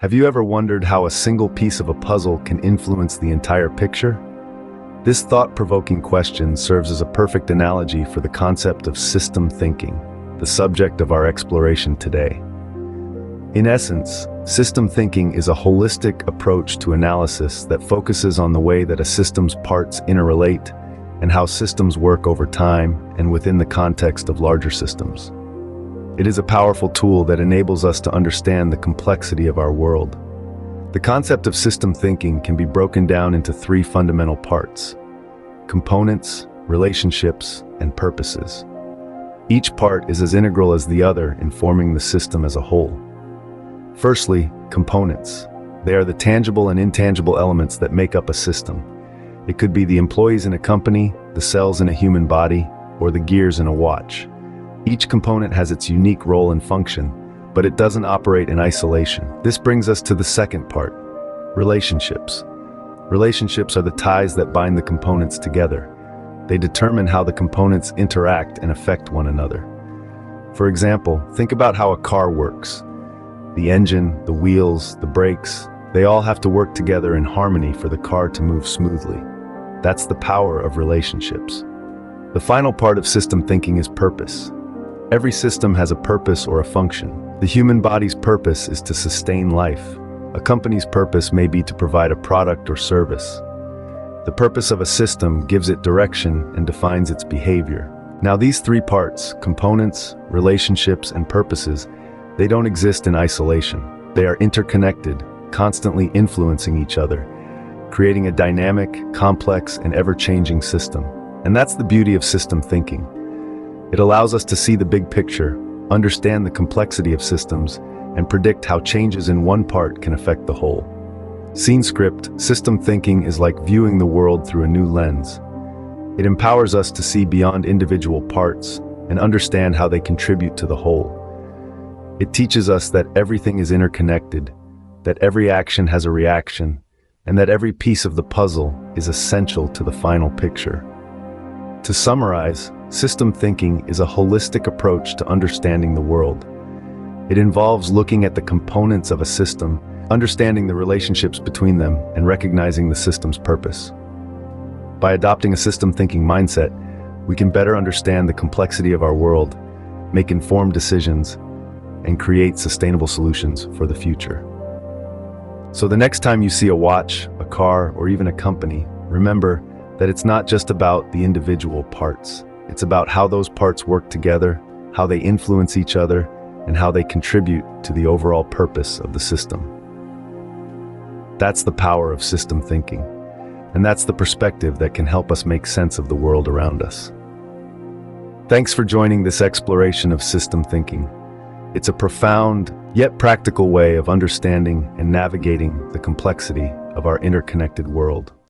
Have you ever wondered how a single piece of a puzzle can influence the entire picture? This thought-provoking question serves as a perfect analogy for the concept of system thinking, the subject of our exploration today. In essence, system thinking is a holistic approach to analysis that focuses on the way that a system's parts interrelate and how systems work over time and within the context of larger systems. It is a powerful tool that enables us to understand the complexity of our world. The concept of system thinking can be broken down into three fundamental parts: components, relationships, and purposes. Each part is as integral as the other in forming the system as a whole. Firstly, components. They are the tangible and intangible elements that make up a system. It could be the employees in a company, the cells in a human body, or the gears in a watch. Each component has its unique role and function, but it doesn't operate in isolation. This brings us to the second part: relationships. Relationships are the ties that bind the components together. They determine how the components interact and affect one another. For example, think about how a car works. The engine, the wheels, the brakes, they all have to work together in harmony for the car to move smoothly. That's the power of relationships. The final part of system thinking is purpose. Every system has a purpose or a function. The human body's purpose is to sustain life. A company's purpose may be to provide a product or service. The purpose of a system gives it direction and defines its behavior. Now, these three parts, components, relationships, and purposes, they don't exist in isolation. They are interconnected, constantly influencing each other, creating a dynamic, complex, and ever-changing system. And that's the beauty of system thinking. It allows us to see the big picture, understand the complexity of systems, and predict how changes in one part can affect the whole. Scene script, system thinking is like viewing the world through a new lens. It empowers us to see beyond individual parts and understand how they contribute to the whole. It teaches us that everything is interconnected, that every action has a reaction, and that every piece of the puzzle is essential to the final picture. To summarize, system thinking is a holistic approach to understanding the world. It involves looking at the components of a system, understanding the relationships between them, and recognizing the system's purpose. By adopting a system thinking mindset, we can better understand the complexity of our world, make informed decisions, and create sustainable solutions for the future. So the next time you see a watch, a car, or even a company, remember that it's not just about the individual parts. It's about how those parts work together, how they influence each other, and how they contribute to the overall purpose of the system. That's the power of system thinking, and that's the perspective that can help us make sense of the world around us. Thanks for joining this exploration of system thinking. It's a profound, yet practical way of understanding and navigating the complexity of our interconnected world.